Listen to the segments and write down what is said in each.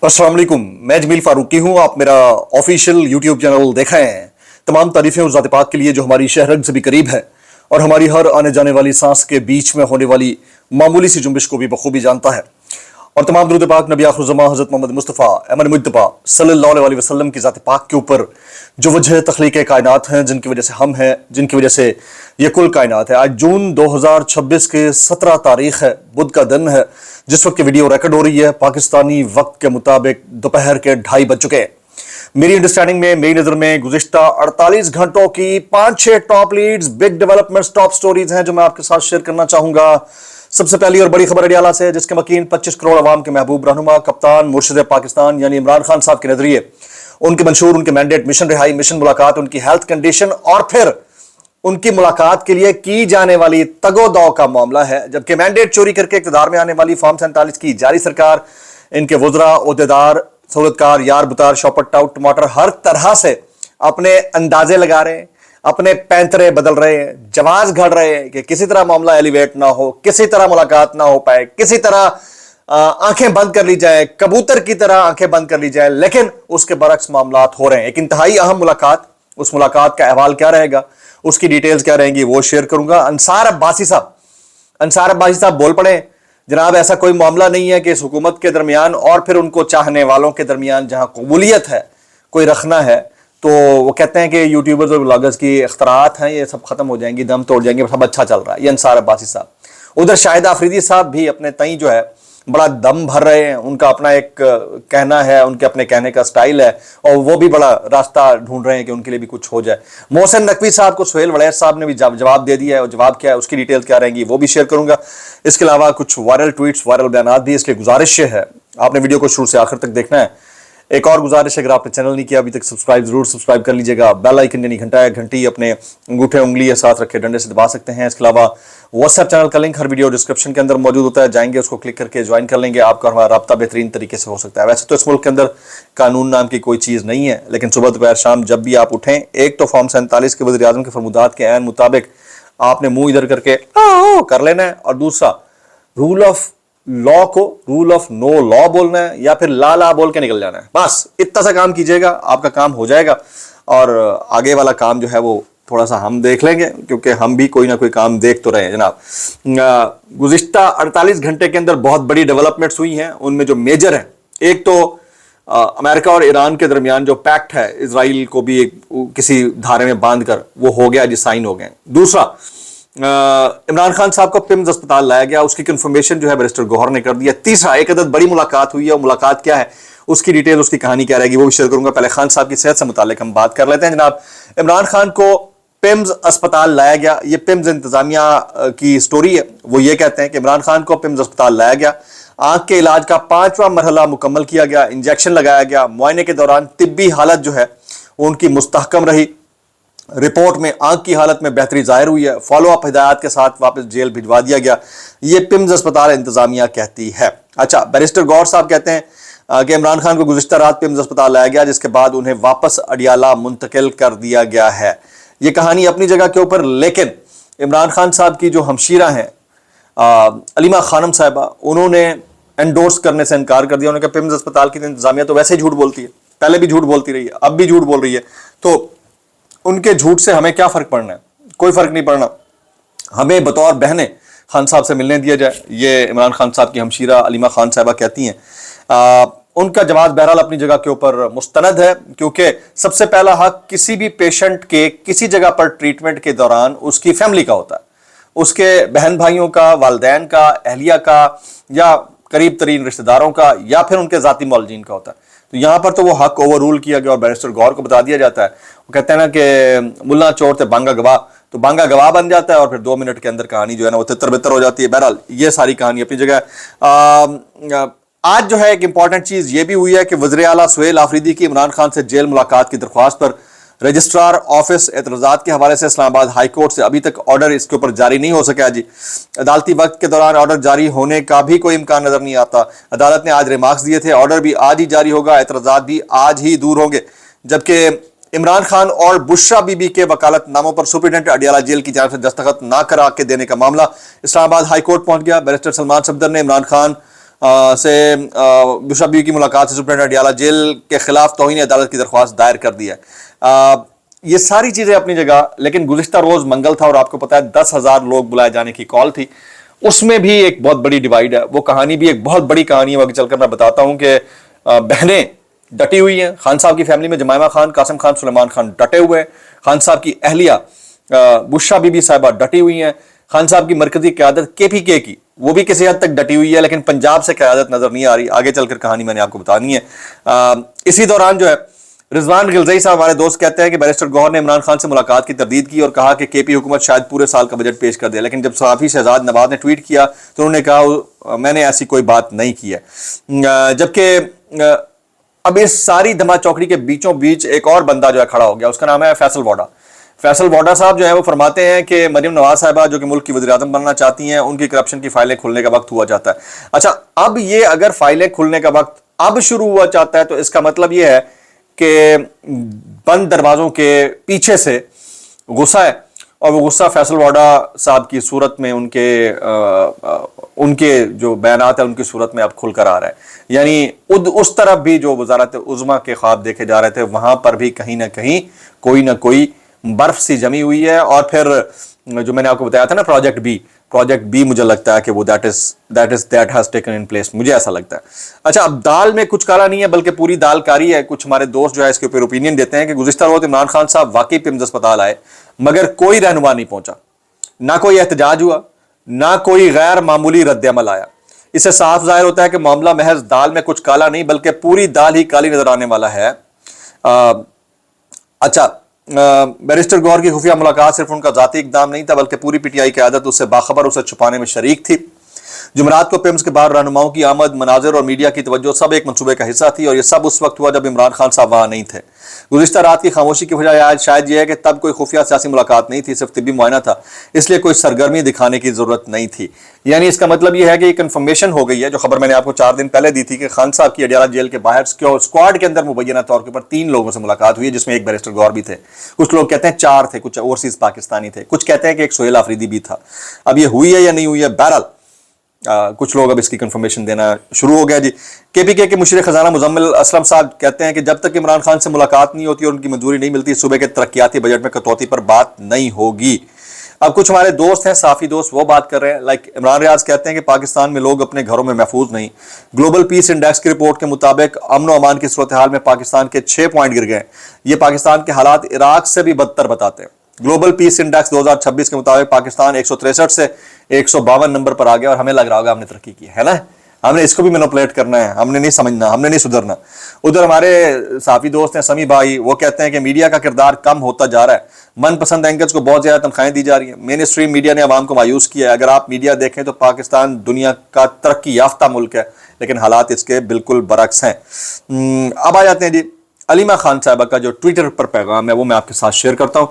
अस्सलाम वालेकुम, मैं जमील फारूकी हूँ। आप मेरा ऑफिशियल यूट्यूब चैनल देख रहे हैं। तमाम तारीफें उस ज़ात पाक के लिए जो हमारी शहरग से भी करीब है और हमारी हर आने जाने वाली सांस के बीच में होने वाली मामूली सी जुम्बिश को भी बखूबी जानता है। और तमाम दुरूद पाक नबी आखिर ज़मां हज़रत मोहम्मद मुस्तफ़ा अमन मुज्तबा सल्लल्लाहु अलैहि वसल्लम की ज़ात पाक के ऊपर जो वजह तख्लीक कायनात हैं, जिनकी वजह से हम हैं, जिनकी वजह से ये कुल कायनात है। आज जून 2026 के 17 तारीख है, बुध का दिन है। जिस वक्त की वीडियो रिकॉर्ड हो रही है पाकिस्तानी वक्त के मुताबिक दोपहर के 2:30 बज चुके हैं। मेरी अंडरस्टैंडिंग में, मेरी नज़र में गुज़िश्ता 48 घंटों की 5-6 top leads, big developments, top stories हैं जो मैं आपके साथ शेयर करना चाहूंगा। सबसे पहली और बड़ी खबर अडियाला से, जिसके मकीन 25 करोड़ अवाम के महबूब रहनुमा कप्तान मुर्शिद पाकिस्तान यानी इमरान खान साहब के नजरिए, उनके मंशूर, उनके मैंडेट, मिशन रिहाई, मिशन मुलाकात, उनकी हेल्थ कंडीशन और फिर उनकी मुलाकात के लिए की जाने वाली तगोदौ का मामला है। जबकि मैंडेट चोरी करके इक़्तिदार में आने वाली फॉर्म 47 की जारी सरकार, इनके वज़रा, ओहदेदार, सहूलतकार, यार बुतार, शॉपर टाउट, टमाटर हर तरह से अपने अंदाजे लगा रहे हैं, अपने पैंतरे बदल रहे हैं, जवाज घड़ रहे हैं कि किसी तरह मामला एलिवेट ना हो, किसी तरह मुलाकात ना हो पाए, किसी तरह आंखें बंद कर ली जाए, कबूतर की तरह आंखें बंद कर ली जाए। लेकिन उसके बरक्स मामला हो रहे हैं। एक इंतहाई अहम मुलाकात, उस मुलाकात का अहवाल क्या रहेगा, उसकी डिटेल्स क्या रहेंगी, वो शेयर करूंगा। अंसार अब्बासी साहब बोल पड़े, जनाब ऐसा कोई मामला नहीं है कि इस हुकूमत के दरमियान और फिर उनको चाहने वालों के दरमियान जहां कबूलियत है कोई रखना है, तो वो कहते हैं कि यूट्यूबर्स और ब्लॉगर्स की इख्तरात हैं, ये सब खत्म हो जाएंगी, दम तोड़ जाएंगे, सब अच्छा चल रहा है। ये अंसार अब्बासी साहब। उधर शाहिद आफरीदी साहब भी अपने तई जो है बड़ा दम भर रहे हैं। उनका अपना एक कहना है, उनके अपने कहने का स्टाइल है और वो भी बड़ा रास्ता ढूंढ रहे हैं कि उनके लिए भी कुछ हो जाए। मोहसिन नकवी साहब को सुहेल वड़ैच साहब ने भी जवाब दे दिया है, और जवाब क्या है, उसकी डिटेल्स क्या रहेंगी, वो भी शेयर करूंगा। इसके अलावा कुछ वायरल ट्वीट्स, वायरल बयानात भी, इसलिए गुजारिश है आपने वीडियो को शुरू से आखिर तक देखना है। एक और गुजारिश है, अगर आपने चैनल नहीं किया अभी तक, जरूर सब्सक्राइब कर लीजिएगा। बेल आइकन यानी घंटी अपने अंगूठे उंगली या साथ रखे डंडे से दबा सकते हैं। इसके अलावा व्हाट्सएप चैनल का लिंक हर वीडियो डिस्क्रिप्शन के अंदर मौजूद होता है, जाएंगे उसको क्लिक करके ज्वाइन कर लेंगे, आपका हमारा राब्ता बेहतरीन तरीके से हो सकता है। वैसे तो इस मुल्क के अंदर कानून नाम की कोई चीज़ नहीं है, लेकिन सुबह दोपहर शाम जब भी आप उठें, एक तो फॉर्म 47 के वज़ीर आज़म के फरमुदात के ऐन मुताबिक आपने मुंह इधर करके कर लेना है, और दूसरा रूल ऑफ लॉ को रूल ऑफ नो लॉ बोलना है, या फिर ला बोल के निकल जाना है। बस इतना सा काम कीजिएगा, आपका काम हो जाएगा। और आगे वाला काम जो है वो थोड़ा सा हम देख लेंगे, क्योंकि हम भी कोई ना कोई काम देख तो रहे हैं जनाब। गुज़िश्ता 48 घंटे के अंदर बहुत बड़ी डेवलपमेंट्स हुई हैं। उनमें जो मेजर है, एक तो अमेरिका और ईरान के दरमियान जो पैक्ट है, इसराइल को भी किसी धारे में बांध कर वो हो गया जी, साइन हो गए। दूसरा, इमरान खान साहब को पिम्स अस्पताल लाया गया, उसकी कंफर्मेशन जो है बैरिस्टर गौहर ने कर दिया। तीसरा, एक अदद बड़ी मुलाकात हुई है, और मुलाकात क्या है, उसकी डिटेल, उसकी कहानी क्या रहेगी, वो भी शेयर करूंगा। पहले खान साहब की सेहत से मुतालिक हम बात कर लेते हैं जनाब। इमरान खान को पिम्स अस्पताल लाया गया, ये पिम्स इंतजामिया की स्टोरी है। वो ये कहते हैं कि इमरान खान को पिम्स अस्पताल लाया गया, आंख के इलाज का 5वां मरहला मुकम्मल किया गया, इंजेक्शन लगाया गया, मुआयने के दौरान तिब्बी हालत जो है उनकी मुस्तहकम रही, रिपोर्ट में आंख की हालत में बेहतरी जाहिर हुई है, फॉलो अप हिदायत के साथ वापस जेल भिजवा दिया गया। ये पिम्स अस्पताल इंतजामिया कहती है। अच्छा, बैरिस्टर गौर साहब कहते हैं कि इमरान खान को गुज़िश्ता रात पिम्स अस्पताल लाया गया, जिसके बाद उन्हें वापस अडियाला मुंतकिल कर दिया गया है। ये कहानी अपनी जगह के ऊपर, लेकिन इमरान खान साहब की जो हमशीरा हैं अलीमा खानम साहिबा, उन्होंने एंडोर्स करने से इनकार कर दिया। उन्होंने कहा पिम्स अस्पताल की इंतजामिया तो वैसे ही झूठ बोलती है, पहले भी झूठ बोलती रही है, अब भी झूठ बोल रही है, तो उनके झूठ से हमें क्या फर्क पड़ना है, कोई फर्क नहीं पड़ना। हमें बतौर बहने खान साहब से मिलने दिया जाए, ये इमरान खान साहब की हमशीरा अलीमा खान साहिबा कहती हैं। उनका जवाब बहरहाल अपनी जगह के ऊपर मुस्तनद है, क्योंकि सबसे पहला हक किसी भी पेशेंट के किसी जगह पर ट्रीटमेंट के दौरान उसकी फैमिली का होता है, उसके बहन भाइयों का, वालदैन का, अहलिया का, या करीब तरीन रिश्तेदारों का, या फिर उनके ज़ाती मौलजीन का होता है। तो यहाँ पर तो वो हक ओवर रूल किया गया और बैरिस्टर गौर को बता दिया जाता है। वो कहते हैं ना कि मुल्ला चोर थे बांगा गवाह, तो बांगा गवाह बन जाता है और फिर 2 मिनट के अंदर कहानी जो है ना वो तितर बितर हो जाती है। बहरहाल ये सारी कहानी अपनी जगह। आज जो है एक इंपॉर्टेंट चीज़ ये भी हुई है कि वज़ीर आला सुहेल आफरीदी की इमरान खान से जेल मुलाकात की दरख्वास्त पर रजिस्ट्रार ऑफिस एतराज़ात के हवाले से इस्लामाबाद हाई कोर्ट से अभी तक ऑर्डर इसके ऊपर जारी नहीं हो सका जी। अदालती वक्त के दौरान ऑर्डर जारी होने का भी कोई इम्कान नजर नहीं आता। अदालत ने आज रिमार्क्स दिए थे, ऑर्डर भी आज ही जारी होगा, एतराज़ात भी आज ही दूर होंगे। जबकि इमरान खान और बुशरा बीबी के वकालतनामों पर सुप्रीडेंट अडियाला जेल की जानिब से दस्तखत ना करा के देने का मामला इस्लामाबाद हाई कोर्ट पहुंच गया। बैरिस्टर सलमान सफदर ने इमरान खान سے بشرا بیوی کی ملاقات سے سپرنٹینڈنٹ اڈیالہ جیل کے خلاف توہین عدالت کی درخواست دائر کر دی ہے. یہ ساری چیزیں اپنی جگہ، لیکن گزشتہ روز منگل تھا اور آپ کو پتا ہے 10,000 لوگ بلائے جانے کی کال تھی. اس میں بھی ایک بہت بڑی ڈیوائیڈ ہے. وہ کہانی بھی ایک بہت بڑی کہانی ہے، آگے چل کر میں بتاتا ہوں کہ بہنیں ڈٹی ہوئی ہیں. خان صاحب کی فیملی میں جمائمہ خان، قاسم خان، سلیمان خان ڈٹے ہوئے ہیں. خان صاحب کی اہلیہ بشرا بی بی صاحبہ ڈٹی ہوئی ہیں. خان صاحب کی مرکزی قیادت KPK کی وہ بھی کسی حد تک ڈٹی ہوئی ہے، لیکن پنجاب سے قیادت نظر نہیں آ رہی. آگے چل کر کہانی میں نے آپ کو بتانی ہے. اسی دوران جو ہے رضوان غلزئی صاحب ہمارے دوست کہتے ہیں کہ بیرسٹر گوہر نے عمران خان سے ملاقات کی تردید کی اور کہا کہ KP حکومت شاید پورے سال کا بجٹ پیش کر دے. لیکن جب صحافی شہزاد نواز نے ٹویٹ کیا تو انہوں نے کہا میں نے ایسی کوئی بات نہیں کی ہے. جبکہ اب اس ساری دھما چوکڑی کے بیچوں بیچ ایک اور بندہ جو ہے کھڑا ہو گیا، اس کا نام ہے فیصل واڈا. فیصل واڈا صاحب جو ہے وہ فرماتے ہیں کہ مریم نواز صاحبہ جو کہ ملک کی وزیر اعظم بننا چاہتی ہیں، ان کی کرپشن کی فائلیں کھلنے کا وقت ہوا جاتا ہے. اچھا، اب یہ اگر فائلیں کھلنے کا وقت اب شروع ہوا چاہتا ہے تو اس کا مطلب یہ ہے کہ بند دروازوں کے پیچھے سے غصہ ہے، اور وہ غصہ فیصل واڈا صاحب کی صورت میں ان کے جو بیانات ہیں ان کی صورت میں اب کھل کر آ رہا ہے. یعنی اس طرف بھی جو وزارت عظمیٰ کے خواب دیکھے جا رہے تھے، وہاں پر بھی کہیں نہ کہیں کوئی نہ کوئی برف سی جمی ہوئی ہے. اور پھر جو میں نے آپ کو بتایا تھا نا پروجیکٹ بی مجھے لگتا ہے کہ وہ that has taken in place، مجھے ایسا لگتا ہے. اچھا، اب دال میں کچھ کالا نہیں ہے بلکہ پوری دال کاری ہے. کچھ ہمارے دوست جو ہے اس کے اوپر اوپینین دیتے ہیں کہ گزشتہ روز عمران خان صاحب واقعی پیمز اسپتال آئے مگر کوئی رہنما نہیں پہنچا، نہ کوئی احتجاج ہوا، نہ کوئی غیر معمولی رد عمل آیا. اس سے صاف ظاہر ہوتا ہے کہ معاملہ محض دال میں کچھ کالا نہیں بلکہ پوری دال ہی کالی نظر آنے والا ہے. اچھا، بیرسٹر گوہر کی خفیہ ملاقات صرف ان کا ذاتی اقدام نہیں تھا بلکہ پوری PTI قیادت اس سے باخبر، اسے چھپانے میں شریک تھی. جمعرات کو پیمز کے باہر رہنماؤں کی آمد، مناظر اور میڈیا کی توجہ سب ایک منصوبے کا حصہ تھی، اور یہ سب اس وقت ہوا جب عمران خان صاحب وہاں نہیں تھے. گزشتہ رات کی خاموشی کی وجہ شاید یہ ہے کہ تب کوئی خفیہ سیاسی ملاقات نہیں تھی، صرف طبی معائنہ تھا، اس لیے کوئی سرگرمی دکھانے کی ضرورت نہیں تھی. یعنی اس کا مطلب یہ ہے کہ یہ کنفرمیشن ہو گئی ہے، جو خبر میں نے آپ کو 4 دن پہلے دی تھی کہ خان صاحب کی اڈیالہ جیل کے باہر اسکواڈ کے اندر مبینہ طور کے اوپر 3 لوگوں سے ملاقات ہوئی ہے، جس میں ایک بیرسٹر گوہر بھی تھے. کچھ لوگ کہتے ہیں 4 تھے، کچھ اوورسیز پاکستانی تھے، کچھ کہتے ہیں کہ ایک سہیل آفریدی بھی تھا. اب یہ ہوئی ہے یا نہیں ہوئی ہے، بہرحال کچھ لوگ اب اس کی کنفرمیشن دینا شروع ہو گیا. جی، KPK کے مشیر خزانہ مزمل اسلم صاحب کہتے ہیں کہ جب تک عمران خان سے ملاقات نہیں ہوتی اور ان کی منظوری نہیں ملتی، صوبے کے ترقیاتی بجٹ میں کٹوتی پر بات نہیں ہوگی. اب کچھ ہمارے دوست ہیں، صحافی دوست، وہ بات کر رہے ہیں. لائک عمران ریاض کہتے ہیں کہ پاکستان میں لوگ اپنے گھروں میں محفوظ نہیں. گلوبل پیس انڈیکس کی رپورٹ کے مطابق امن و امان کی صورتحال میں پاکستان کے 6 پوائنٹ گر گئے. یہ پاکستان کے حالات عراق سے بھی بدتر بتاتے ہیں. گلوبل پیس انڈیکس 2026 کے مطابق پاکستان 163 سے 152 نمبر پر آ گیا، اور ہمیں لگ رہا ہوگا ہم نے ترقی کی ہے نا. ہم نے اس کو بھی مینوپولیٹ کرنا ہے، ہم نے نہیں سمجھنا، ہم نے نہیں سدھرنا. ادھر ہمارے صحافی دوست ہیں سمی بھائی، وہ کہتے ہیں کہ میڈیا کا کردار کم ہوتا جا رہا ہے، من پسند اینکرز کو بہت زیادہ تنخواہیں دی جا رہی ہیں، مین اسٹریم میڈیا نے عوام کو مایوس کیا ہے. اگر آپ میڈیا دیکھیں تو پاکستان دنیا کا ترقی یافتہ ملک ہے، لیکن حالات اس کے بالکل برعکس ہیں. اب آ جاتے ہیں جی علیمہ خان صاحبہ کا جو ٹویٹر پر پیغام ہے، وہ میں آپ کے ساتھ شیئر کرتا ہوں.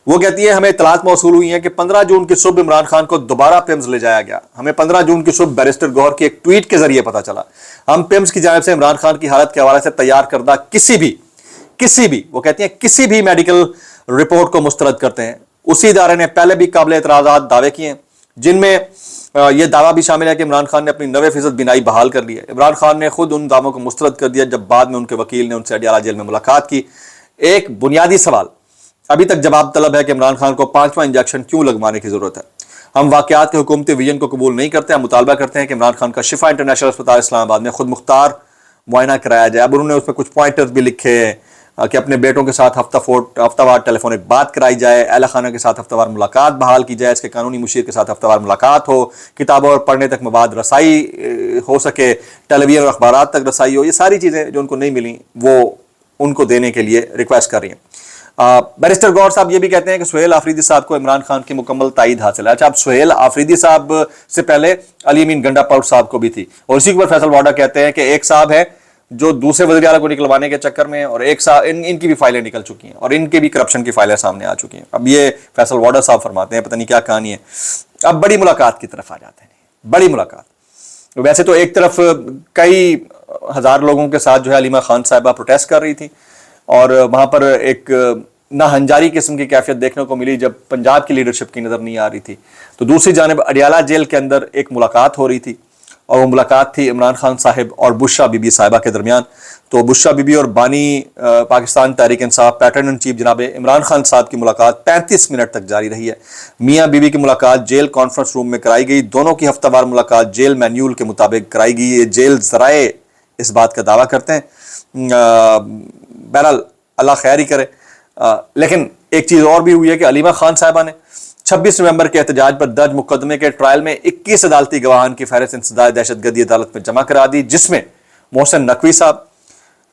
وہ کہتی ہے ہمیں اطلاعات موصول ہوئی ہیں کہ 15 جون کی صبح عمران خان کو دوبارہ پیمز لے جایا گیا. ہمیں 15 جون کی صبح بیرسٹر گوہر کی ایک ٹویٹ کے ذریعے پتا چلا. ہم پیمز کی جانب سے عمران خان کی حالت کے حوالے سے تیار کردہ کسی بھی وہ کہتی ہیں کسی بھی میڈیکل رپورٹ کو مسترد کرتے ہیں. اسی ادارے نے پہلے بھی قابل اعتراضات دعوے کیے ہیں، جن میں یہ دعویٰ بھی شامل ہے کہ عمران خان نے اپنی 90% بینائی بحال کر لی ہے. عمران خان نے خود ان دعووں کو مسترد کر دیا جب بعد میں ان کے وکیل نے ان سے اڈیالہ جیل میں ملاقات کی. ایک بنیادی سوال ابھی تک جواب طلب ہے کہ عمران خان کو 5واں انجیکشن کیوں لگوانے کی ضرورت ہے. ہم واقعات کے حکومتی ویژن کو قبول نہیں کرتے. ہم مطالبہ کرتے ہیں کہ عمران خان کا شفا انٹرنیشنل اسپتال اسلام آباد میں خود مختار معائنہ کرایا جائے. اب انہوں نے اس میں کچھ پوائنٹرز بھی لکھے ہیں کہ اپنے بیٹوں کے ساتھ ہفتہ وار ٹیلی فونک بات کرائی جائے، اہلِ خانہ کے ساتھ ہفتہ وار ملاقات بحال کی جائے، اس کے قانونی مشیر کے ساتھ ہفتہ وار ملاقات ہو، کتابوں اور پڑھنے تک مواد رسائی ہو سکے، ٹیلی ویژن اور اخبارات تک رسائی ہو. یہ ساری چیزیں جو ان کو نہیں ملیں وہ ان کو دینے کے لیے ریکویسٹ کر رہی ہیں. بیرسٹر گوہر صاحب یہ بھی کہتے ہیں کہ سہیل آفریدی صاحب کو عمران خان کی مکمل تائید حاصل ہے. اچھا، اب سہیل آفریدی صاحب سے پہلے علی امین گنڈا پاؤٹ صاحب کو بھی تھی، اور اسی کے اوپر فیصل واڈا کہتے ہیں کہ ایک صاحب ہے جو دوسرے وزیر اعلیٰ کو نکلوانے کے چکر میں، اور ایک صاحب ان کی بھی فائلیں نکل چکی ہیں، اور ان کے بھی کرپشن کی فائلیں سامنے آ چکی ہیں. اب یہ فیصل واڈا صاحب فرماتے ہیں، پتہ نہیں کیا کہانی ہے. اب بڑی ملاقات کی طرف آ جاتے ہیں. بڑی ملاقات ویسے تو ایک طرف کئی ہزار لوگوں کے ساتھ جو ہے علیمہ خان صاحبہ پروٹیسٹ کر رہی تھی، اور وہاں پر ایک ناہنجاری قسم کی کیفیت دیکھنے کو ملی جب پنجاب کی لیڈرشپ کی نظر نہیں آ رہی تھی. تو دوسری جانب اڈیالہ جیل کے اندر ایک ملاقات ہو رہی تھی، और वो मुलाकात थी इमरान खान साहिब और बुशरा बीबी साहिबा के दरमियान। तो बुशरा बीबी और बानी Pakistan Tehreek Insaf pattern in chief जनाब इमरान खान साहब की मुलाकात 35 मिनट तक जारी रही है। मियाँ बीबी की मुलाकात जेल कॉन्फ्रेंस रूम में कराई गई। दोनों की हफ्तावार मुलाकात जेल मैन्यूल के मुताबिक कराई गई। ये जेल ज़राए इस बात का दावा करते हैं। बहरहाल अल्लाह खैर ही करे। लेकिन एक चीज़ और भी हुई है कि अलीमा खान साहिबा ने 26 नवंबर के एहतजाज पर दर्ज मुकदमे के ट्रायल में 21 अदालती गवाहान की फहरिस्त इंसदाद दहशतगर्दी अदालत में जमा करा दी, जिसमें मोहसिन नकवी साहब,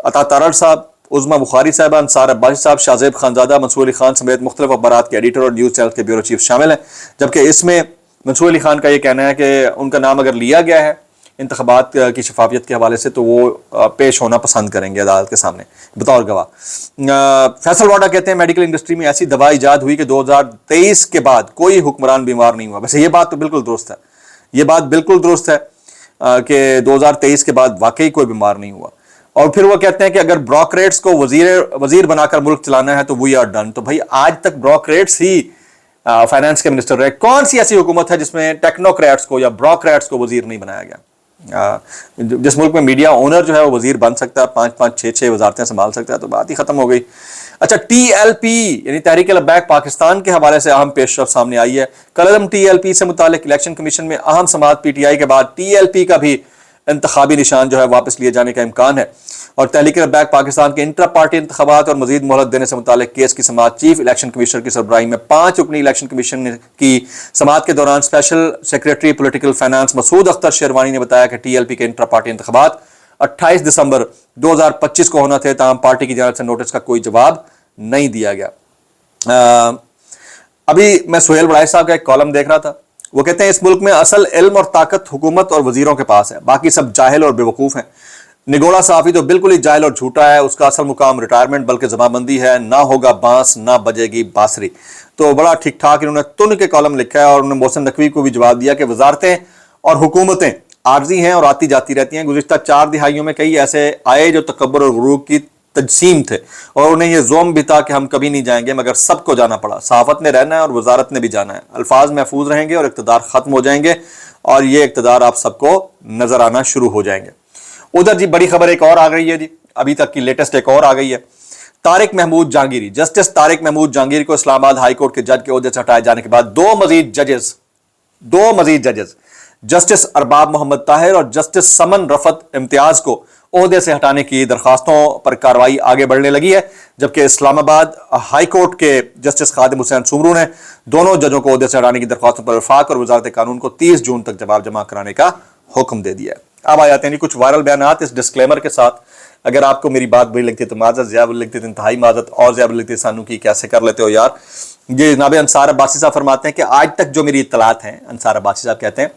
अता तारड़ साहब, उज़मा बुखारी साहबा, अंसार अब्बासी साहब, शाहजेब खानजादा, मंसूर अली खान समेत मुख्तलिफ अखबारात के एडिटर और न्यूज़ चैनल के ब्यूरो चीफ शामिल हैं। जबकि इसमें मंसूर अली खान का ये कहना है कि उनका नाम अगर लिया गया है इंतखाबात की शफाफियत के हवाले से तो वो पेश होना पसंद करेंगे अदालत के सामने बतौर गवाह। फैसल वाडा कहते हैं मेडिकल इंडस्ट्री में ऐसी दवा ईजाद हुई कि 2023 के बाद कोई हुक्मरान बीमार नहीं हुआ। वैसे ये बात तो बिल्कुल दुरुस्त है, ये बात बिल्कुल दुरुस्त है कि 2023 के बाद वाकई कोई बीमार नहीं हुआ। और फिर वो कहते हैं कि अगर ब्रोकरेट्स को वजीर बनाकर मुल्क चलाना है तो वी आर डन। तो भाई आज तक ब्रोकरेट्स ही फाइनेंस के मिनिस्टर रहे। कौन सी ऐसी हुकूमत है जिसमें टेक्नोक्रेट्स को या ब्रोकरेट्स को वजीर नहीं बनाया गया? जिस मुल्क में मीडिया ओनर जो है वो वजीर बन सकता है, 5-5, 6-6 वजारतें संभाल सकता है, तो बात ही खत्म हो गई। अच्छा, TLP यानी तहरीक लब्बैक पाकिस्तान के हवाले से अहम पेशरफ सामने आई है। कल हम TLP से मुतालिक इलेक्शन कमीशन में अहम समाअत PTI के बाद TLP का भी इंतखाबी निशान जो है वापस लिए जाने का इम्कान है। और तहरीक लब्बैक पाकिस्तान के इंट्रा पार्टी इंतखाबात और मजीद मोहलत देने से मुतालिक केस की समाअत चीफ इलेक्शन कमिश्नर की सरबराही में 5 रुकनी इलेक्शन कमीशन की समाअत के दौरान special secretary political finance Masood Akhtar Sherwani ने बताया कि TLP के इंट्रा पार्टी इंतखाबात 28 दिसंबर 2025 को होना थे, ताहम पार्टी की जानिब से नोटिस का कोई जवाब नहीं दिया गया। अभी मैं सुहेल बड़ाई साहब का एक कॉलम देख रहा था, वो कहते हैं इस मुल्क में असल इल्म और ताकत हुकूमत और वजीरों के पास है, बाकी सब जाहिल और बेवकूफ़ हैं। निगोड़ा साफी तो बिल्कुल ही जाहिल और झूठा है, उसका असल मुकाम रिटायरमेंट बल्कि जमाबंदी है, ना होगा बांस ना बजेगी बांसुरी। तो बड़ा ठीक ठाक इन्होंने तुन के कॉलम लिखा है और उन्होंने मोहसिन नकवी को भी जवाब दिया कि वजारतें और हुकूमतें आर्जी हैं और आती जाती रहती हैं। गुज़िश्ता 4 दिहाइयों में कई ऐसे आए जो तकब्बुर और गुरूर की तजसीम थे और उन्हें यह जोम भी था कि हम कभी नहीं जाएंगे, मगर सबको जाना पड़ा। सहाफत ने रहना है और वजारत ने भी जाना है। अल्फाज महफूज रहेंगे और इक़्तिदार ख़त्म हो जाएंगे और ये इक़्तिदार आप सबको नजर आना शुरू हो जाएंगे। उधर जी बड़ी खबर एक और आ गई है जी, अभी तक की लेटेस्ट एक और आ गई है। तारिक महमूद जहांगीरी, जस्टिस तारिक महमूद जहांगीरी को इस्लामाबाद हाई कोर्ट के जज के ओहदे से हटाए जाने के बाद दो मजीद जजेस जस्टिस अरबाब मोहम्मद ताहिर और जस्टिस समन रफत इम्तियाज को ओहदे से हटाने की दरखास्तों पर कार्रवाई आगे बढ़ने लगी है। जबकि इस्लामाबाद हाई कोर्ट के जस्टिस खादिम हुसैन सुमरू ने दोनों जजों को ओहदे से हटाने की दरखास्तों पर वफाक और वजारत कानून को 30 जून तक जवाब जमा कराने का हुक्म दे दिया है। अब आ जाते हैं कुछ वायरल बयानात इस डिस्क्लेमर के साथ। अगर आपको मेरी बात बुरी लगती है तो माजरत, ज्यादा बुरी लगती है तो इंतहाई माजरत, और ज्यादा बुरी लगती है सानू की कैसे कर लेते हो यार। ये जनाब अंसार अब्बासी साहब फरमाते हैं कि आज तक जो मेरी इत्तलात हैं, अंसार अब्बासी साहब कहते हैं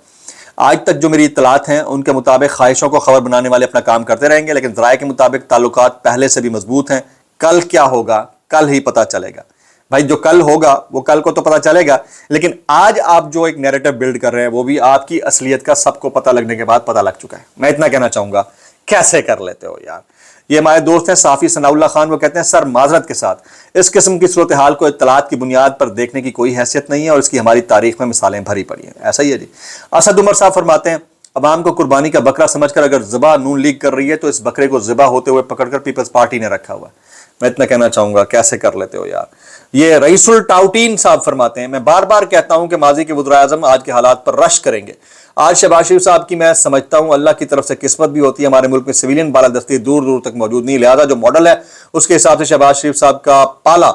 आज तक जो मेरी इत्तलात हैं उनके मुताबिक ख्वाहिशों को खबर बनाने वाले अपना काम करते रहेंगे, लेकिन ज़राए के मुताबिक ताल्लुकात पहले से भी मजबूत हैं। कल क्या होगा कल ही पता चलेगा। भाई जो कल होगा वो कल को तो पता चलेगा, लेकिन आज आप जो एक नैरेटिव बिल्ड कर रहे हैं वो भी आपकी असलियत का सबको पता लगने के बाद पता लग चुका है। मैं इतना कहना चाहूंगा, कैसे कर लेते हो यार। ये हमारे दोस्त हैं साफ़ी सनाउल्लाह खान, वो कहते हैं सर माजरत के साथ इस किस्म की सूरत हाल को इत्तलात की बुनियाद पर देखने की कोई हैसियत नहीं है और इसकी हमारी तारीख में मिसालें भरी पड़ी हैं। ऐसा ही है जी। असद उमर साहब फरमाते हैं अवाम को कुर्बानी का बकरा समझकर अगर ज़िबा नून लीग कर रही है तो इस बकरे को ज़िबा होते हुए पकड़कर पीपल्स पार्टी ने रखा हुआ है। मैं इतना कहना चाहूंगा, कैसे कर लेते हो यार। ये रईसुल टाउटीन साहब फरमाते हैं मैं बार बार कहता हूं कि माजी के वज़ीर आज़म आज के हालात पर रश करेंगे। आज शहबाज शरीफ साहब की मैं समझता हूं अल्लाह की तरफ से किस्मत भी होती है, हमारे मुल्क में सिविलियन बालादस्ती दूर दूर तक मौजूद नहीं, लिहाजा जो मॉडल है उसके हिसाब से शहबाज शरीफ साहब का पाला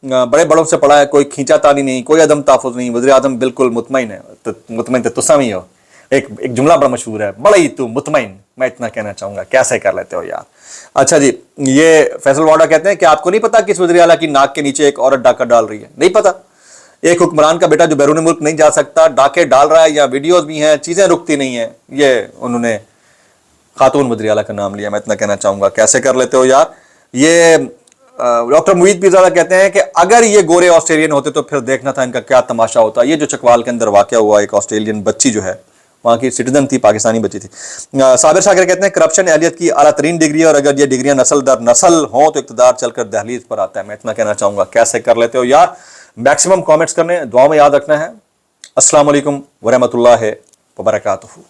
बड़े बड़ों से पड़ा है, कोई खींचातानी नहीं, कोई अदम तहफ़्फ़ुज़ नहीं, वज़ीर आज़म बिल्कुल मुतमईन है। मुतमईन तो तुम ही हो, एक जुमला बड़ा मशहूर है, बड़ा ही तू मुतमईन। मैं इतना कहना चाहूंगा, कैसे कर लेते हो यार। अच्छा जी, ये फैसल वाडा कहते हैं कि आपको नहीं पता किस वज़ीर आला की नाक के नीचे एक औरत डाका डाल रही है? नहीं पता। एक हुक्मरान का बेटा जो बैरून मुल्क नहीं जा सकता डाके डाल रहा है, या वीडियोस भी हैं, चीजें रुकती नहीं है। ये उन्होंने खातून वज़ीर आला का नाम लिया। मैं इतना कहना चाहूंगा, कैसे कर लेते हो यार। ये डॉक्टर मुईद पीरज़ादा कहते हैं कि अगर ये गोरे ऑस्ट्रेलियन होते तो फिर देखना था इनका क्या तमाशा होता। ये जो चकवाल के अंदर वाक़या हुआ, एक ऑस्ट्रेलियन बच्ची जो है वहाँ की सिटीजन थी, पाकिस्तानी बच्ची थी। साबिर शाकिर कहते हैं करप्शन एहलियत की आला तरीन डिग्री है और अगर ये डिग्रियां नस्ल दर नस्ल हों तो इक़्तिदार चलकर दहलीज पर आता है। मैं इतना कहना चाहूँगा, कैसे कर लेते हो यार। मैक्सिमम कमेंट्स करने, दुआ में याद रखना है। अस्सलाम वालेकुम व रहमतुल्लाहि व बरकातुहू।